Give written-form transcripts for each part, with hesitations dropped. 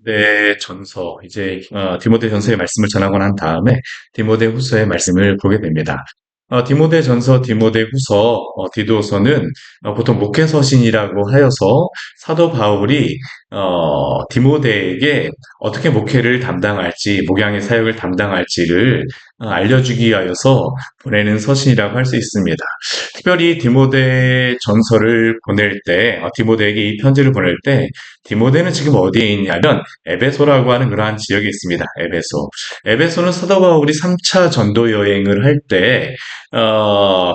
디모데 전서, 이제 디모데 전서의 말씀을 전하고 난 다음에 디모데 후서의 말씀을 보게 됩니다. 디모데 전서, 디모데 후서, 디도서는 보통 목회서신이라고 하여서 사도 바울이 디모데에게 어떻게 목회를 담당할지, 목양의 사역을 담당할지를 알려주기 위하여서 보내는 서신이라고 할 수 있습니다. 특별히 디모데 전서를 보낼 때, 디모데에게 이 편지를 보낼 때, 디모데는 지금 어디에 있냐면 에베소라고 하는 그러한 지역에 있습니다. 에베소. 에베소는 사도 바울이 3차 전도 여행을 할 때,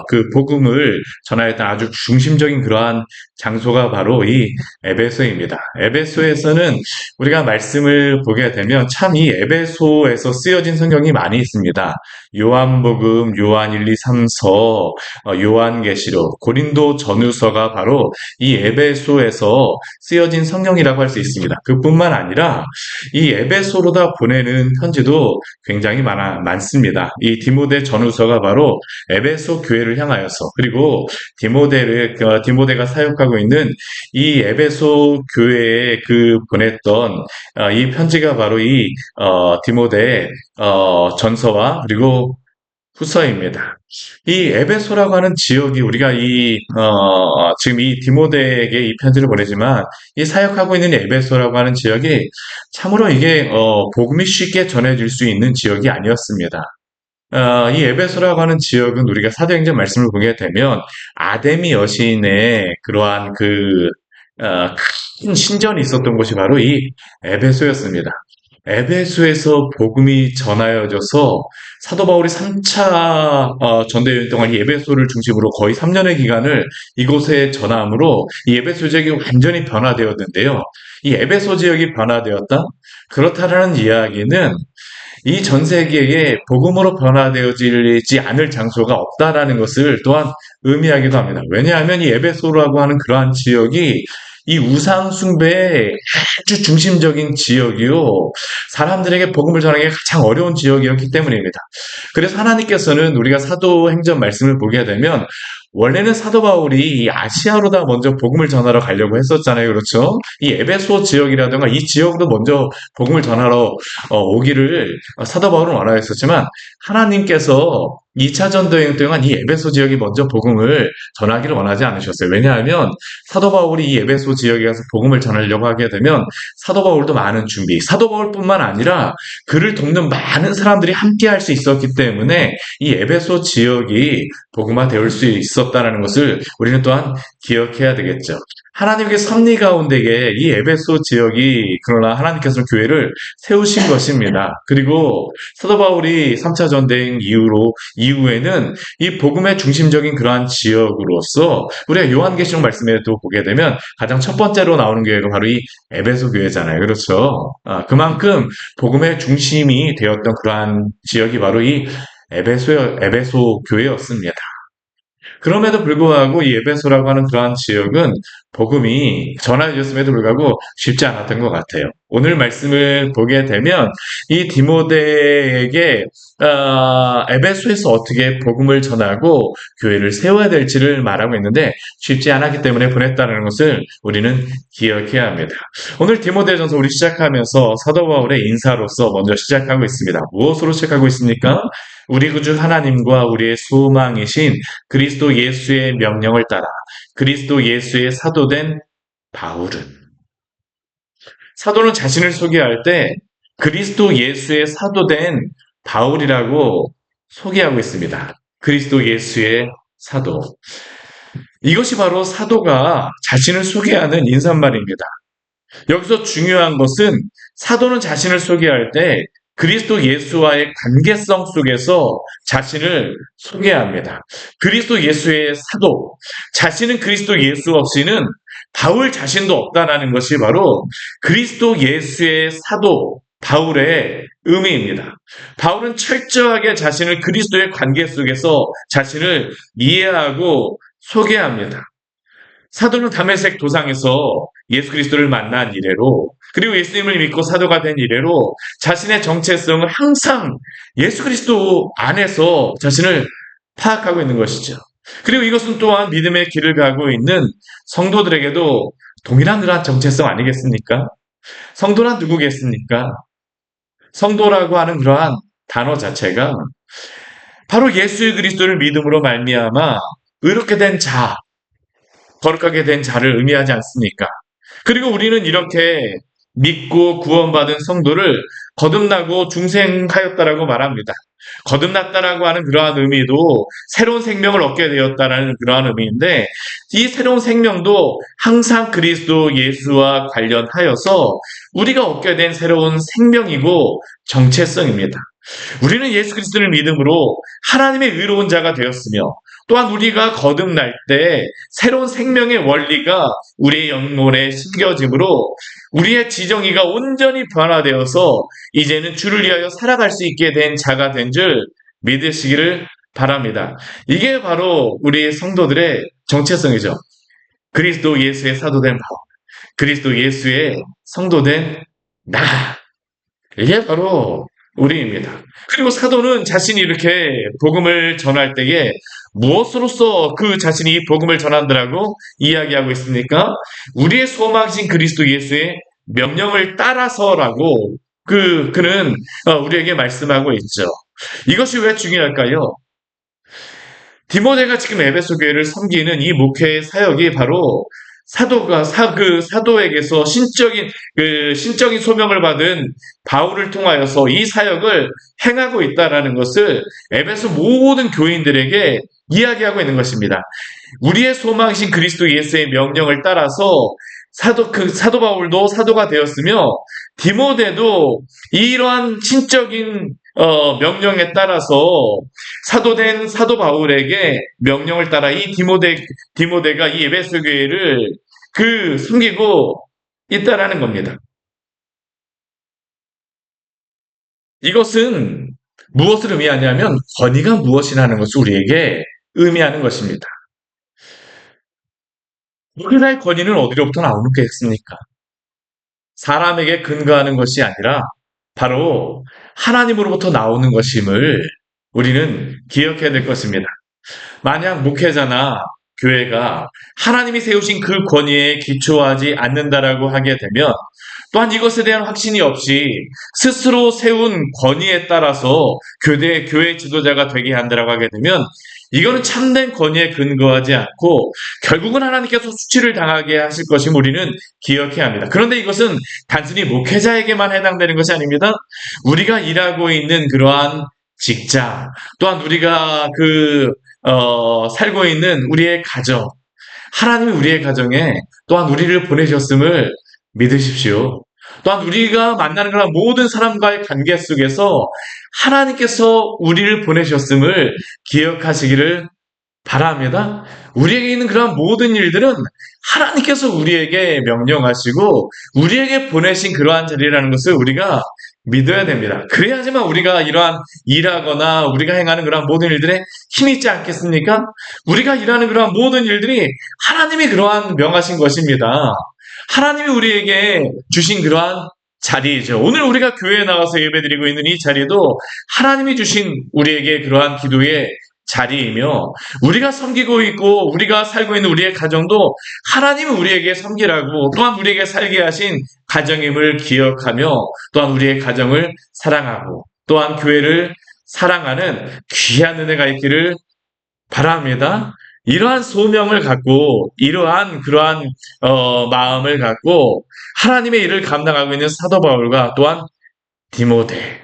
그 복음을 전하였던 아주 중심적인 그러한 장소가 바로 이 에베소입니다. 에베소에서는 우리가 말씀을 보게 되면 참 이 에베소에서 쓰여진 성경이 많이 있습니다. 요한복음, 요한 1, 2, 3서, 요한계시록, 고린도 전후서가 바로 이 에베소에서 쓰여진 성경이라고 할 수 있습니다. 그뿐만 아니라 이 에베소로다 보내는 편지도 굉장히 많습니다. 이 디모데 전후서가 바로 에베소 교회를 향하여서, 그리고 디모데가 사역하고 있는 이 에베소 교회에 보냈던 이 편지가 바로 이 디모데 전서와 그리고 후서입니다. 이 에베소라고 하는 지역이 우리가 지금 이 디모데에게 이 편지를 보내지만 이 사역하고 있는 에베소라고 하는 지역이 참으로 이게 복음이 쉽게 전해질 수 있는 지역이 아니었습니다. 이 에베소라고 하는 지역은 우리가 사도행전 말씀을 보게 되면 아데미 여신의 그러한 큰 신전이 있었던 곳이 바로 이 에베소였습니다. 에베소에서 복음이 전하여져서 사도 바울이 3차 전도 여행 동안 이 에베소를 중심으로 거의 3년의 기간을 이곳에 전함으로 이 에베소 지역이 완전히 변화되었는데요. 이 에베소 지역이 변화되었다? 그렇다라는 이야기는 이 전 세계에 복음으로 변화되어지지 않을 장소가 없다라는 것을 또한 의미하기도 합니다. 왜냐하면 이 에베소라고 하는 그러한 지역이 이 우상 숭배의 아주 중심적인 지역이요. 사람들에게 복음을 전하기가 가장 어려운 지역이었기 때문입니다. 그래서 하나님께서는 우리가 사도행전 말씀을 보게 되면 원래는 사도 바울이 이 아시아로다 먼저 복음을 전하러 가려고 했었잖아요. 그렇죠? 이 에베소 지역이라든가 이 지역으로 먼저 복음을 전하러 오기를 사도 바울은 원하였었지만 하나님께서 2차 전도여행 동안 이 에베소 지역이 먼저 복음을 전하기를 원하지 않으셨어요. 왜냐하면 사도 바울이 이 에베소 지역에 가서 복음을 전하려고 하게 되면 사도 바울도 많은 준비, 사도 바울뿐만 아니라 그를 돕는 많은 사람들이 함께 할 수 있었기 때문에 이 에베소 지역이 복음화되어 수 있었다는 것을 우리는 또한 기억해야 되겠죠. 하나님의 섭리 가운데에 이 에베소 지역이 그러나 하나님께서는 교회를 세우신 것입니다. 그리고 사도 바울이 3차 전쟁 이후에는 이 복음의 중심적인 그러한 지역으로서 우리가 요한계시록 말씀에도 보게 되면 가장 첫 번째로 나오는 교회가 바로 이 에베소 교회잖아요. 그렇죠? 그만큼 복음의 중심이 되었던 그러한 지역이 바로 이 에베소 교회였습니다. 그럼에도 불구하고 이 에베소라고 하는 그러한 지역은 복음이 전해졌음에도 불구하고 쉽지 않았던 것 같아요. 오늘 말씀을 보게 되면 이 디모데에게 에베소에서 어떻게 복음을 전하고 교회를 세워야 될지를 말하고 있는데 쉽지 않았기 때문에 보냈다는 것을 우리는 기억해야 합니다. 오늘 디모데전서 우리 시작하면서 사도 바울의 인사로서 먼저 시작하고 있습니다. 무엇으로 시작하고 있습니까? 우리 구주 하나님과 우리의 소망이신 그리스도 예수의 명령을 따라 그리스도 예수의 사도된 바울은, 사도는 자신을 소개할 때 그리스도 예수의 사도된 바울이라고 소개하고 있습니다. 그리스도 예수의 사도. 이것이 바로 사도가 자신을 소개하는 인사말입니다. 여기서 중요한 것은 사도는 자신을 소개할 때 그리스도 예수와의 관계성 속에서 자신을 소개합니다. 그리스도 예수의 사도, 자신은 그리스도 예수 없이는 바울 자신도 없다라는 것이 바로 그리스도 예수의 사도, 바울의 의미입니다. 바울은 철저하게 자신을 그리스도의 관계 속에서 자신을 이해하고 소개합니다. 사도는 다메섹 도상에서 예수 그리스도를 만난 이래로, 그리고 예수님을 믿고 사도가 된 이래로 자신의 정체성을 항상 예수 그리스도 안에서 자신을 파악하고 있는 것이죠. 그리고 이것은 또한 믿음의 길을 가고 있는 성도들에게도 동일한 그러한 정체성 아니겠습니까? 성도란 누구겠습니까? 성도라고 하는 그러한 단어 자체가 바로 예수 그리스도를 믿음으로 말미암아 의롭게 된 자, 거룩하게 된 자를 의미하지 않습니까? 그리고 우리는 이렇게 믿고 구원받은 성도를 거듭나고 중생하였다라고 말합니다. 거듭났다라고 하는 그러한 의미도 새로운 생명을 얻게 되었다라는 그러한 의미인데, 이 새로운 생명도 항상 그리스도 예수와 관련하여서 우리가 얻게 된 새로운 생명이고 정체성입니다. 우리는 예수 그리스도를 믿음으로 하나님의 의로운 자가 되었으며, 또한 우리가 거듭날 때 새로운 생명의 원리가 우리의 영혼에 심겨짐으로 우리의 지정의가 온전히 변화되어서 이제는 주를 위하여 살아갈 수 있게 된 자가 된 줄 믿으시기를 바랍니다. 이게 바로 우리 성도들의 정체성이죠. 그리스도 예수의 사도된 바울, 그리스도 예수의 성도된 나. 이게 바로 우리입니다. 그리고 사도는 자신이 이렇게 복음을 전할 때에 무엇으로써 그 자신이 이 복음을 전한다라고 이야기하고 있습니까? 우리의 소망이신 그리스도 예수의 명령을 따라서라고 그는 우리에게 말씀하고 있죠. 이것이 왜 중요할까요? 디모데가 지금 에베소 교회를 섬기는 이 목회의 사역이 바로 그 사도에게서 신적인 소명을 받은 바울을 통하여서 이 사역을 행하고 있다라는 것을 에베소 모든 교인들에게 이야기하고 있는 것입니다. 우리의 소망이신 그리스도 예수의 명령을 따라서 사도 바울도 사도가 되었으며, 디모데도 이러한 신적인 명령에 따라서 사도된 사도 바울에게 명령을 따라 이 디모데가 이 에베소 교회를 섬기고 있다라는 겁니다. 이것은 무엇을 의미하냐면 권위가 무엇이라는 것을 우리에게 의미하는 것입니다. 우리나라의 권위는 어디로부터 나오는 겠습니까? 사람에게 근거하는 것이 아니라 바로 하나님으로부터 나오는 것임을 우리는 기억해야 될 것입니다. 만약 목회자나 교회가 하나님이 세우신 그 권위에 기초하지 않는다라고 하게 되면, 또한 이것에 대한 확신이 없이 스스로 세운 권위에 따라서 교회 지도자가 되게 한다라고 하게 되면, 이거는 참된 권위에 근거하지 않고 결국은 하나님께서 수치를 당하게 하실 것임을 우리는 기억해야 합니다. 그런데 이것은 단순히 목회자에게만 해당되는 것이 아닙니다. 우리가 일하고 있는 그러한 직장, 또한 우리가 살고 있는 우리의 가정, 하나님이 우리의 가정에 또한 우리를 보내셨음을 믿으십시오. 또한 우리가 만나는 그런 모든 사람과의 관계 속에서 하나님께서 우리를 보내셨음을 기억하시기를 바랍니다. 우리에게 있는 그런 모든 일들은 하나님께서 우리에게 명령하시고 우리에게 보내신 그러한 자리라는 것을 우리가 믿어야 됩니다. 그래야지만 우리가 이러한 일하거나 우리가 행하는 그러한 모든 일들에 힘이 있지 않겠습니까? 우리가 일하는 그러한 모든 일들이 하나님이 그러한 명하신 것입니다. 하나님이 우리에게 주신 그러한 자리이죠. 오늘 우리가 교회에 나와서 예배드리고 있는 이 자리도 하나님이 주신 우리에게 그러한 기도의 자리이며, 우리가 섬기고 있고 우리가 살고 있는 우리의 가정도 하나님이 우리에게 섬기라고 또한 우리에게 살게 하신 가정임을 기억하며, 또한 우리의 가정을 사랑하고 또한 교회를 사랑하는 귀한 은혜가 있기를 바랍니다. 이러한 소명을 갖고 이러한 그러한 마음을 갖고 하나님의 일을 감당하고 있는 사도 바울과 또한 디모데.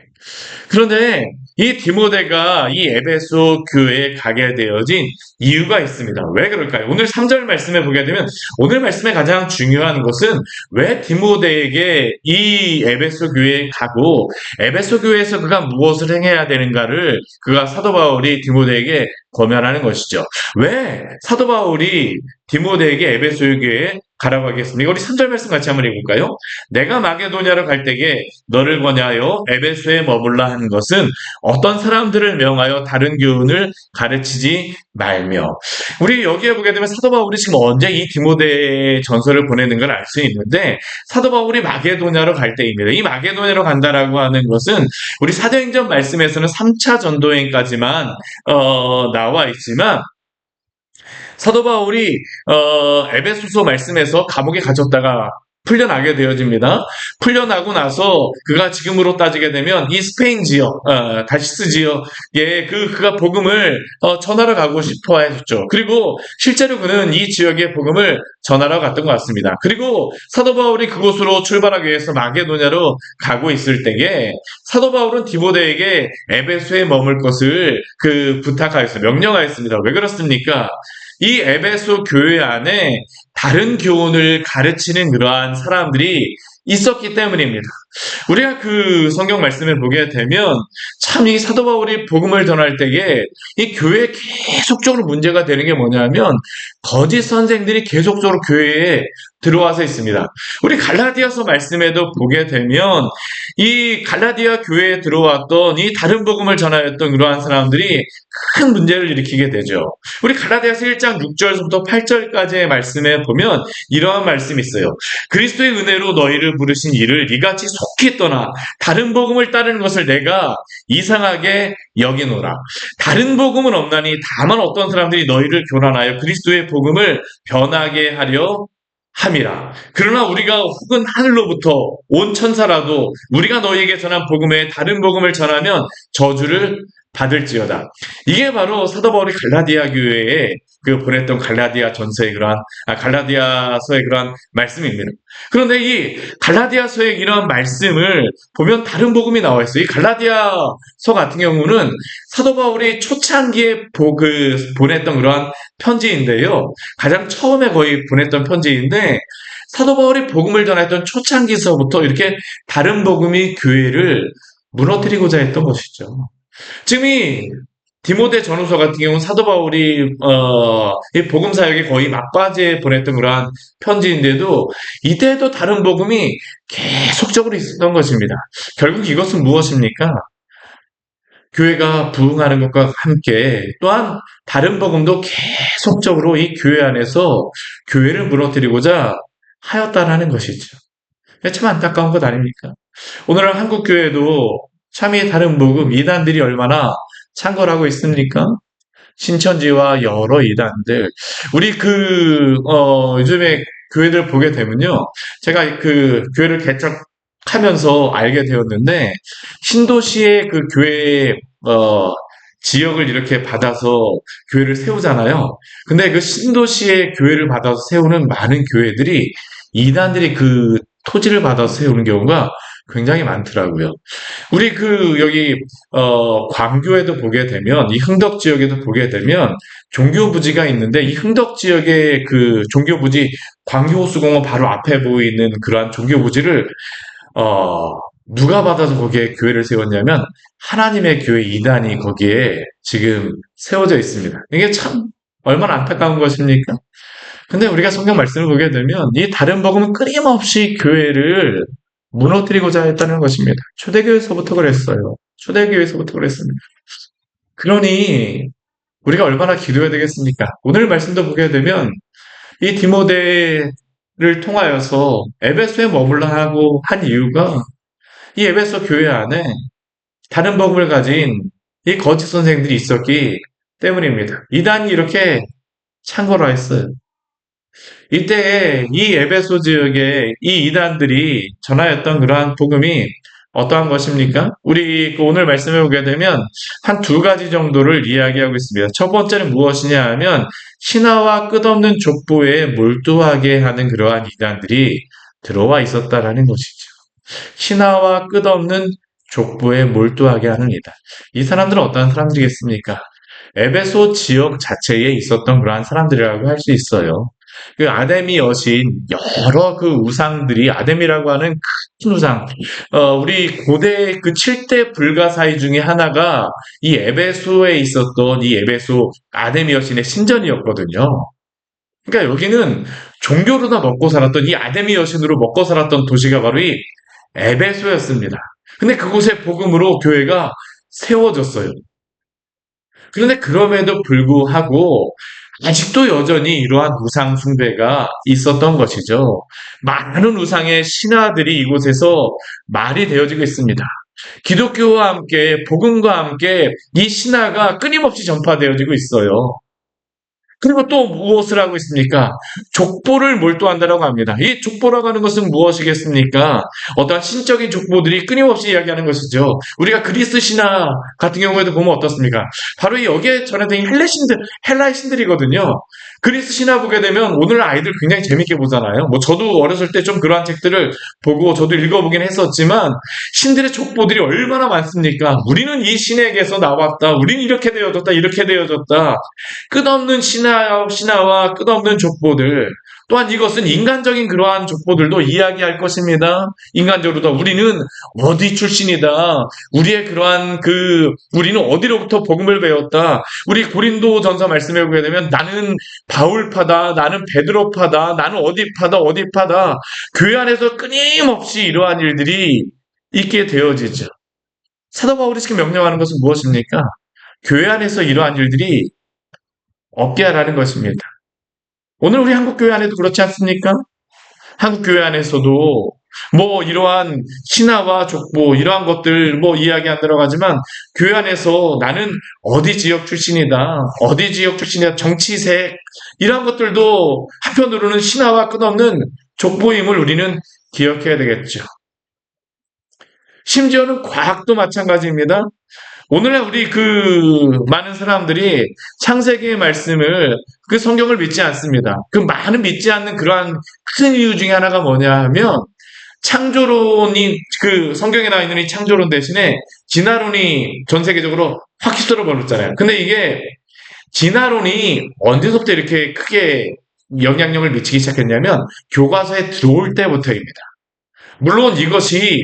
그런데 이 디모데가 이 에베소 교회에 가게 되어진 이유가 있습니다. 왜 그럴까요? 오늘 3절 말씀에 보게 되면 오늘 말씀의 가장 중요한 것은 왜 디모데에게 이 에베소 교회에 가고 에베소 교회에서 그가 무엇을 행해야 되는가를 그가 사도 바울이 디모데에게 권면하는 것이죠. 왜 사도 바울이 디모데에게 에베소 교회에 가라고 하겠습니까? 우리 3절 말씀 같이 한번 읽어볼까요? 내가 마게도냐로 갈 때에 너를 권하여 에베소에 머물라 한 것은 어떤 사람들을 명하여 다른 교훈을 가르치지 말며. 우리 여기에 보게 되면 사도 바울이 지금 언제 이 디모데 전서를 보내는 걸 알 수 있는데, 사도 바울이 마게도냐로 갈 때입니다. 이 마게도냐로 간다라고 하는 것은 우리 사도행전 말씀에서는 3차 전도행까지만 나와 있지만, 사도 바울이 에베소서 말씀에서 감옥에 갇혔다가 풀려나게 되어집니다. 풀려나고 나서 그가 지금으로 따지게 되면 이 스페인 지역, 다시스 지역에 그가 복음을 전하러 가고 싶어 했죠. 그리고 실제로 그는 이 지역의 복음을 전하러 갔던 것 같습니다. 그리고 사도 바울이 그곳으로 출발하기 위해서 마게도냐로 가고 있을 때에 사도 바울은 디모데에게 에베소에 머물 것을 부탁하였습니다. 명령하였습니다. 왜 그렇습니까? 이 에베소 교회 안에 다른 교훈을 가르치는 그러한 사람들이 있었기 때문입니다. 우리가 그 성경 말씀을 보게 되면 참 이 사도 바울이 복음을 전할 때에 이 교회에 계속적으로 문제가 되는 게 뭐냐면 거짓 선생들이 계속적으로 교회에 들어와서 있습니다. 우리 갈라디아서 말씀에도 보게 되면 이 갈라디아 교회에 들어왔던 이 다른 복음을 전하였던 그러한 사람들이 큰 문제를 일으키게 되죠. 우리 갈라디아서 1장 6절부터 8절까지의 말씀에 보면 이러한 말씀이 있어요. 그리스도의 은혜로 너희를 부르신 이를 이같이 속히 떠나 다른 복음을 따르는 것을 내가 이상하게 여기노라. 다른 복음은 없나니 다만 어떤 사람들이 너희를 교란하여 그리스도의 복음을 변하게 하려 함이라. 그러나 우리가 혹은 하늘로부터 온 천사라도 우리가 너희에게 전한 복음에 다른 복음을 전하면 저주를 받을지어다. 이게 바로 사도 바울이 갈라디아 교회에 보냈던 갈라디아 전서의 갈라디아서의 그러한 말씀입니다. 그런데 이 갈라디아서의 이런 말씀을 보면 다른 복음이 나와 있어요. 이 갈라디아서 같은 경우는 사도 바울이 초창기에 보냈던 그러한 편지인데요. 가장 처음에 거의 보냈던 편지인데 사도 바울이 복음을 전했던 초창기서부터 이렇게 다른 복음이 교회를 무너뜨리고자 했던 것이죠. 지금 이 디모데 전후서 같은 경우는 사도 바울이 이 복음 사역에 거의 막바지에 보냈던 그러한 편지인데도 이때도 다른 복음이 계속적으로 있었던 것입니다. 결국 이것은 무엇입니까? 교회가 부흥하는 것과 함께 또한 다른 복음도 계속적으로 이 교회 안에서 교회를 무너뜨리고자 하였다라는 것이죠. 참 안타까운 것 아닙니까? 오늘 한국 교회도 참 이 다른 복음 이단들이 얼마나 창궐하고 있습니까? 신천지와 여러 이단들. 우리 요즘에 교회들 보게 되면요. 제가 교회를 개척하면서 알게 되었는데, 신도시의 교회, 지역을 이렇게 받아서 교회를 세우잖아요. 근데 그 신도시의 교회를 받아서 세우는 많은 교회들이 이단들이 토지를 받아서 세우는 경우가 굉장히 많더라고요. 우리 여기, 광교에도 보게 되면, 이 흥덕 지역에도 보게 되면, 종교부지가 있는데, 이 흥덕 지역의 종교부지, 광교호수공원 바로 앞에 보이는 그러한 종교부지를, 누가 받아서 거기에 교회를 세웠냐면, 하나님의 교회 이단이 거기에 지금 세워져 있습니다. 이게 참, 얼마나 안타까운 것입니까? 근데 우리가 성경 말씀을 보게 되면, 이 다른 복음은 끊임없이 교회를 무너뜨리고자 했다는 것입니다. 초대교회에서부터 그랬어요. 초대교회에서부터 그랬습니다. 그러니 우리가 얼마나 기도해야 되겠습니까? 오늘 말씀도 보게 되면 이 디모데를 통하여서 에베소에 머물러 하고 한 이유가 이 에베소 교회 안에 다른 복음을 가진 이 거짓 선생들이 있었기 때문입니다. 이단이 이렇게 창궐하였어요. 이때 이 에베소 지역에 이 이단들이 전하였던 그러한 복음이 어떠한 것입니까? 우리 오늘 말씀해 보게 되면 한 두 가지 정도를 이야기하고 있습니다. 첫 번째는 무엇이냐 하면 신화와 끝없는 족보에 몰두하게 하는 그러한 이단들이 들어와 있었다라는 것이죠. 신화와 끝없는 족보에 몰두하게 하는 이단. 이 사람들은 어떠한 사람들이겠습니까? 에베소 지역 자체에 있었던 그러한 사람들이라고 할 수 있어요. 아데미 여신, 여러 우상들이, 아데미라고 하는 큰 우상, 우리 고대 7대 불가사의 중에 하나가 이 에베소에 있었던 이 에베소 아데미 여신의 신전이었거든요. 그러니까 여기는 종교로나 먹고 살았던 이 아데미 여신으로 먹고 살았던 도시가 바로 이 에베소였습니다. 근데 그곳에 복음으로 교회가 세워졌어요. 그런데 그럼에도 불구하고 아직도 여전히 이러한 우상 숭배가 있었던 것이죠. 많은 우상의 신화들이 이곳에서 말이 되어지고 있습니다. 기독교와 함께 복음과 함께 이 신화가 끊임없이 전파되어지고 있어요. 그리고 또 무엇을 하고 있습니까? 족보를 몰두한다라고 합니다. 이 족보라고 하는 것은 무엇이겠습니까? 어떠한 신적인 족보들이 끊임없이 이야기하는 것이죠. 우리가 그리스 신화 같은 경우에도 보면 어떻습니까? 바로 여기에 전해진 헬라의 신들이거든요. 그리스 신화 보게 되면 오늘 아이들 굉장히 재밌게 보잖아요. 뭐 저도 어렸을 때 좀 그러한 책들을 보고 저도 읽어보긴 했었지만 신들의 족보들이 얼마나 많습니까? 우리는 이 신에게서 나왔다. 우리는 이렇게 되어졌다. 이렇게 되어졌다. 끝없는 신화와 끝없는 족보들. 또한 이것은 인간적인 그러한 족보들도 이야기할 것입니다. 인간적으로도 우리는 어디 출신이다. 우리는 어디로부터 복음을 배웠다. 우리 고린도전서 말씀해 보게 되면 나는 바울파다. 나는 베드로파다. 나는 어디파다. 교회 안에서 끊임없이 이러한 일들이 있게 되어지죠. 사도 바울이 지금 명령하는 것은 무엇입니까? 교회 안에서 이러한 일들이 없게 하라는 것입니다. 오늘 우리 한국교회 안에도 그렇지 않습니까? 한국교회 안에서도 뭐 이러한 신화와 족보 이러한 것들 뭐 이야기 안 들어가지만 교회 안에서 나는 어디 지역 출신이다 정치색 이러한 것들도 한편으로는 신화와 끝없는 족보임을 우리는 기억해야 되겠죠. 심지어는 과학도 마찬가지입니다. 오늘날 우리 많은 사람들이 창세기의 말씀을 성경을 믿지 않습니다. 많은 믿지 않는 그러한 큰 이유 중에 하나가 뭐냐 하면 창조론이 성경에 나와 있는 이 창조론 대신에 진화론이 전 세계적으로 확 휩쓸어 버렸잖아요. 근데 이게 진화론이 언제부터 이렇게 크게 영향력을 미치기 시작했냐면 교과서에 들어올 때부터입니다. 물론 이것이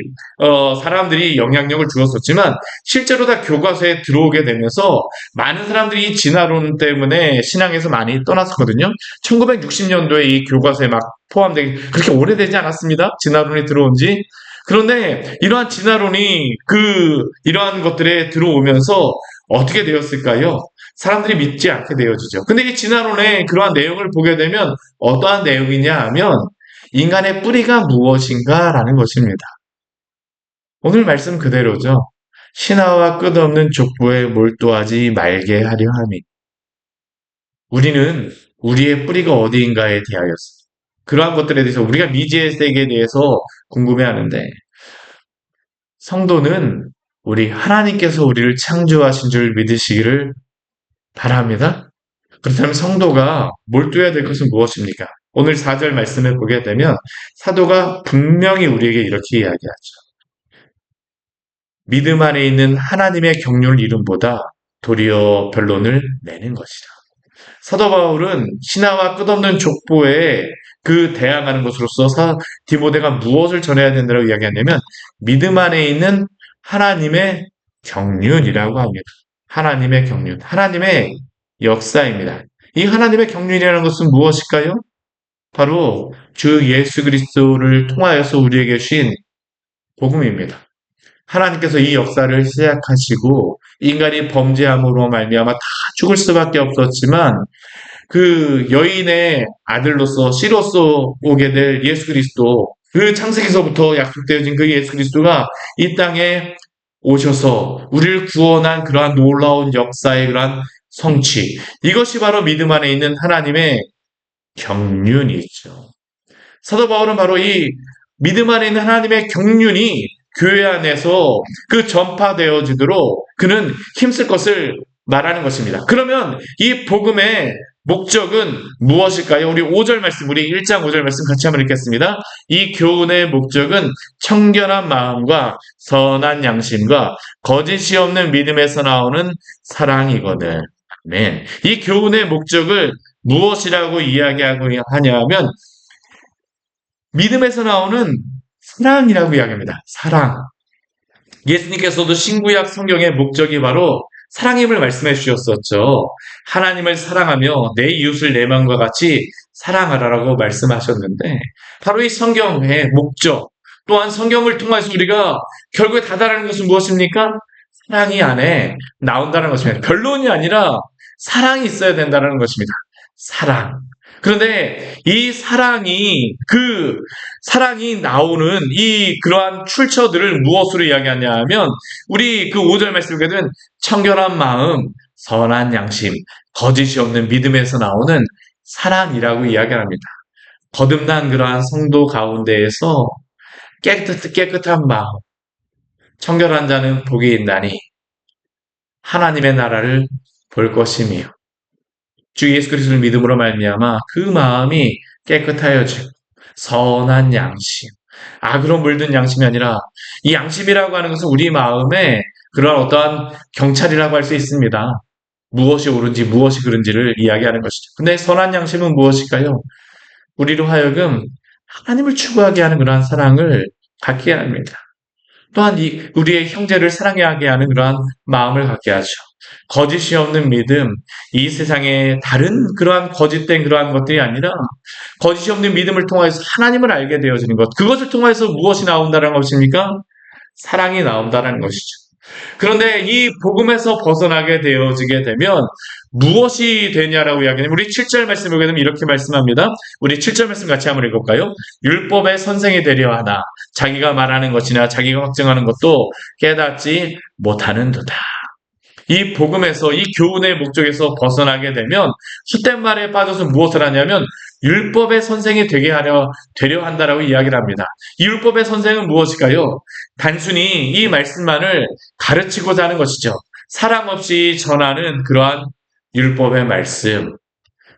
사람들이 영향력을 주었었지만 실제로 다 교과서에 들어오게 되면서 많은 사람들이 이 진화론 때문에 신앙에서 많이 떠났었거든요. 1960년도에 이 교과서에 막 포함되기 그렇게 오래되지 않았습니다. 진화론이 들어온 지. 그런데 이러한 진화론이 이러한 것들에 들어오면서 어떻게 되었을까요? 사람들이 믿지 않게 되어지죠. 근데 이 진화론의 그러한 내용을 보게 되면 어떠한 내용이냐 하면 인간의 뿌리가 무엇인가라는 것입니다. 오늘 말씀 그대로죠. 신화와 끝없는 족보에 몰두하지 말게 하려 함이. 우리는 우리의 뿌리가 어디인가에 대하여서 그러한 것들에 대해서 우리가 미지의 세계에 대해서 궁금해하는데 성도는 우리 하나님께서 우리를 창조하신 줄 믿으시기를 바랍니다. 그렇다면 성도가 몰두해야 될 것은 무엇입니까? 오늘 4절 말씀을 보게 되면 사도가 분명히 우리에게 이렇게 이야기하죠. 믿음 안에 있는 하나님의 경륜 이름보다 도리어 변론을 내는 것이다. 사도 바울은 신화와 끝없는 족보에 대항하는 것으로서 디모데가 무엇을 전해야 된다고 이야기하냐면 믿음 안에 있는 하나님의 경륜이라고 합니다. 하나님의 경륜, 하나님의 역사입니다. 이 하나님의 경륜이라는 것은 무엇일까요? 바로 주 예수 그리스도를 통하여서 우리에게 주신 복음입니다. 하나님께서 이 역사를 시작하시고 인간이 범죄함으로 말미암아 다 죽을 수밖에 없었지만 여인의 아들로서 씨로서 오게 될 예수 그리스도 창세기서부터 약속되어진 예수 그리스도가 이 땅에 오셔서 우리를 구원한 그러한 놀라운 역사의 그러한 성취 이것이 바로 믿음 안에 있는 하나님의 경륜이죠. 사도 바울은 바로 이 믿음 안에 있는 하나님의 경륜이 교회 안에서 전파되어지도록 그는 힘쓸 것을 말하는 것입니다. 그러면 이 복음의 목적은 무엇일까요? 우리 5절 말씀, 우리 1장 5절 말씀 같이 한번 읽겠습니다. 이 교훈의 목적은 청결한 마음과 선한 양심과 거짓이 없는 믿음에서 나오는 사랑이거든. 아멘. 이 교훈의 목적을 무엇이라고 이야기하고 하냐면 믿음에서 나오는 사랑이라고 이야기합니다. 사랑. 예수님께서도 신구약 성경의 목적이 바로 사랑임을 말씀해 주셨었죠. 하나님을 사랑하며 내 이웃을 내 마음과 같이 사랑하라라고 말씀하셨는데 바로 이 성경의 목적 또한 성경을 통해서 우리가 결국에 다다르는 것은 무엇입니까? 사랑이 안에 나온다는 것입니다. 변론이 아니라 사랑이 있어야 된다는 것입니다. 사랑. 그런데 이 사랑이 사랑이 나오는 그러한 출처들을 무엇으로 이야기하냐 하면 우리 5절 말씀에 보게 되면 청결한 마음, 선한 양심, 거짓이 없는 믿음에서 나오는 사랑이라고 이야기합니다. 거듭난 그러한 성도 가운데에서 깨끗한 마음, 청결한 자는 복이 있나니 하나님의 나라를 볼 것이며 주 예수 그리스도를 믿음으로 말미암아 그 마음이 깨끗하여지고 선한 양심, 악으로 물든 양심이 아니라 이 양심이라고 하는 것은 우리 마음에 그런 어떠한 경찰이라고 할 수 있습니다. 무엇이 옳은지 무엇이 그른지를 이야기하는 것이죠. 근데 선한 양심은 무엇일까요? 우리로 하여금 하나님을 추구하게 하는 그러한 사랑을 갖게 합니다. 또한 우리의 형제를 사랑하게 하는 그러한 마음을 갖게 하죠. 거짓이 없는 믿음, 이 세상에 다른 그러한 거짓된 그러한 것들이 아니라 거짓이 없는 믿음을 통해서 하나님을 알게 되어지는 것. 그것을 통해서 무엇이 나온다는 것입니까? 사랑이 나온다는 것이죠. 그런데 이 복음에서 벗어나게 되어지게 되면 무엇이 되냐라고 이야기하면 우리 7절 말씀 보게 되면 이렇게 말씀합니다. 우리 7절 말씀 같이 한번 읽어볼까요? 율법의 선생이 되려 하나 자기가 말하는 것이나 자기가 확증하는 것도 깨닫지 못하는도다. 이 복음에서 이 교훈의 목적에서 벗어나게 되면 헛된 말에 빠져서 무엇을 하냐면 율법의 선생이 되려 한다라고 이야기를 합니다. 이 율법의 선생은 무엇일까요? 단순히 이 말씀만을 가르치고자 하는 것이죠. 사랑 없이 전하는 그러한 율법의 말씀.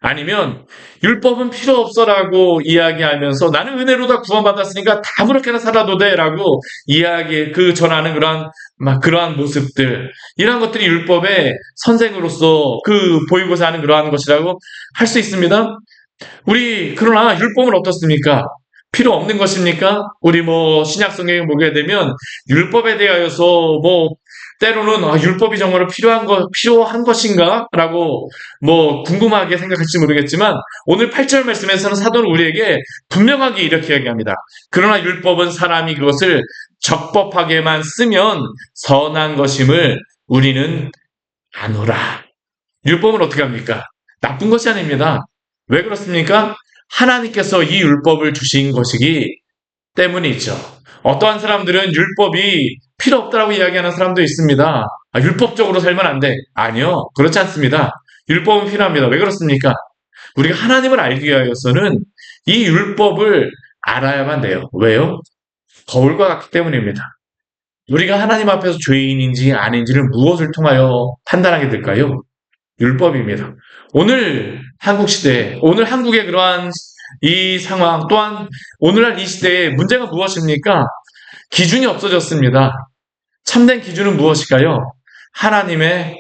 아니면 율법은 필요 없어라고 이야기하면서 나는 은혜로 다 구원받았으니까 다 아무렇게나 살아도 돼라고 전하는 그러한 모습들, 이러한 것들이 율법의 선생으로서 보이고자 하는 그러한 것이라고 할 수 있습니다. 그러나 율법은 어떻습니까? 필요 없는 것입니까? 우리 신약 성경에 보게 되면 율법에 대하여서 때로는 율법이 정말 필요한 것인가? 라고 궁금하게 생각할지 모르겠지만 오늘 8절 말씀에서는 사도는 우리에게 분명하게 이렇게 이야기합니다. 그러나 율법은 사람이 그것을 적법하게만 쓰면 선한 것임을 우리는 아노라. 율법은 어떻게 합니까? 나쁜 것이 아닙니다. 왜 그렇습니까? 하나님께서 이 율법을 주신 것이기 때문이죠. 어떠한 사람들은 율법이 필요 없다라고 이야기하는 사람도 있습니다. 율법적으로 살면 안 돼. 아니요. 그렇지 않습니다. 율법은 필요합니다. 왜 그렇습니까? 우리가 하나님을 알기 위하여서는 이 율법을 알아야만 돼요. 왜요? 거울과 같기 때문입니다. 우리가 하나님 앞에서 죄인인지 아닌지를 무엇을 통하여 판단하게 될까요? 율법입니다. 오늘 한국 시대, 오늘 한국의 그러한 이 상황 또한 오늘날 이 시대에 문제가 무엇입니까? 기준이 없어졌습니다. 참된 기준은 무엇일까요? 하나님의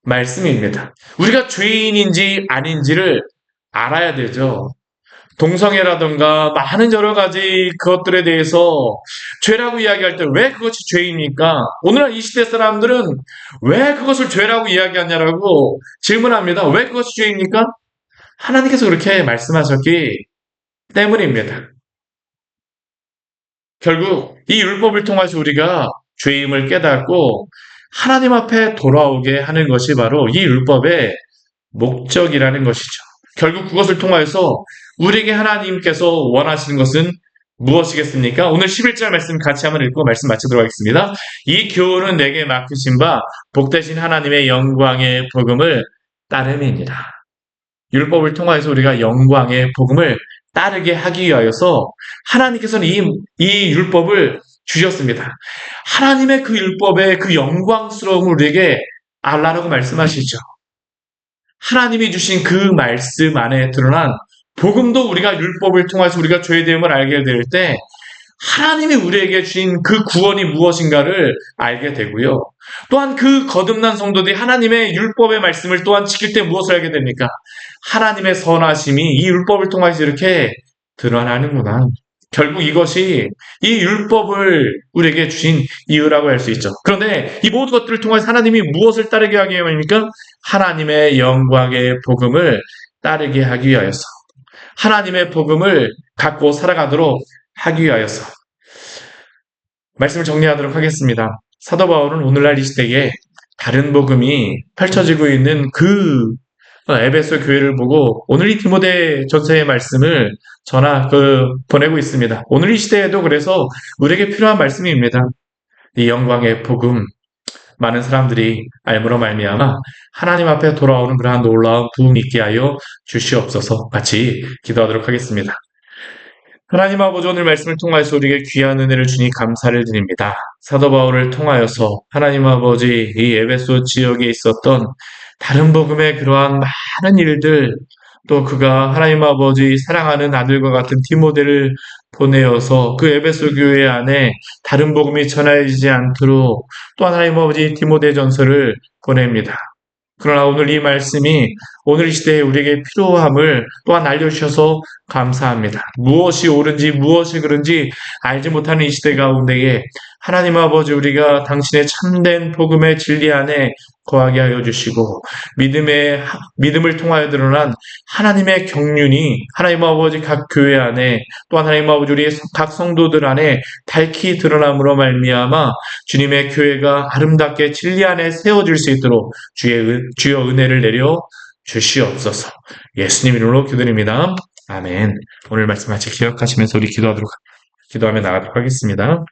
말씀입니다. 우리가 죄인인지 아닌지를 알아야 되죠. 동성애라든가 많은 여러 가지 그것들에 대해서 죄라고 이야기할 때 왜 그것이 죄입니까? 오늘날 이 시대 사람들은 왜 그것을 죄라고 이야기하냐라고 질문합니다. 왜 그것이 죄입니까? 하나님께서 그렇게 말씀하셨기 때문입니다. 결국 이 율법을 통해서 우리가 죄임을 깨닫고 하나님 앞에 돌아오게 하는 것이 바로 이 율법의 목적이라는 것이죠. 결국 그것을 통하여서 우리에게 하나님께서 원하시는 것은 무엇이겠습니까? 오늘 11절 말씀 같이 한번 읽고 말씀 마치도록 하겠습니다. 이 교훈은 내게 맡기신 바 복되신 하나님의 영광의 복음을 따름이니라. 율법을 통하여서 우리가 영광의 복음을 따르게 하기 위하여서 하나님께서는 이 율법을 주셨습니다. 하나님의 그 율법의 그 영광스러움을 우리에게 알라라고 말씀하시죠. 하나님이 주신 그 말씀 안에 드러난 복음도 우리가 율법을 통해서 우리가 죄의 대응을 알게 될 때 하나님이 우리에게 주신 그 구원이 무엇인가를 알게 되고요. 또한 그 거듭난 성도들이 하나님의 율법의 말씀을 또한 지킬 때 무엇을 알게 됩니까? 하나님의 선하심이 이 율법을 통해서 이렇게 드러나는구나. 결국 이것이 이 율법을 우리에게 주신 이유라고 할 수 있죠. 그런데 이 모든 것들을 통해서 하나님이 무엇을 따르게 하기 위함입니까? 하나님의 영광의 복음을 따르게 하기 위하여서 하나님의 복음을 갖고 살아가도록 하기 위하여서 말씀을 정리하도록 하겠습니다. 사도 바울은 오늘날 이 시대에 다른 복음이 펼쳐지고 있는 에베소 교회를 보고 오늘 이 디모데 전서의 말씀을 보내고 있습니다. 오늘 이 시대에도 그래서 우리에게 필요한 말씀입니다. 이 영광의 복음, 많은 사람들이 알므로 말미암아 하나님 앞에 돌아오는 그러한 놀라운 부흥이 있게 하여 주시옵소서. 같이 기도하도록 하겠습니다. 하나님 아버지, 오늘 말씀을 통하여서 우리에게 귀한 은혜를 주니 감사를 드립니다. 사도 바울을 통하여서 하나님 아버지, 이 에베소 지역에 있었던 다른 복음의 그러한 많은 일들, 또 그가 하나님 아버지 사랑하는 아들과 같은 디모데를 보내어서 그 에베소 교회 안에 다른 복음이 전해지지 않도록 또 하나님 아버지 디모데 전서를 보냅니다. 그러나 오늘 이 말씀이 오늘 이 시대에 우리에게 필요함을 또한 알려주셔서 감사합니다. 무엇이 옳은지 무엇이 그른지 알지 못하는 이 시대 가운데에 하나님 아버지, 우리가 당신의 참된 복음의 진리 안에 거하게 하여 주시고 믿음을 통하여 드러난 하나님의 경륜이 하나님 아버지 각 교회 안에 또 하나님 아버지 우리의 각 성도들 안에 밝히 드러남으로 말미암아 주님의 교회가 아름답게 진리 안에 세워질 수 있도록 주여 은혜를 내려 주시옵소서. 예수님 이름으로 기도드립니다. 아멘. 오늘 말씀 같이 기억하시면서 우리 기도하며 나가도록 하겠습니다.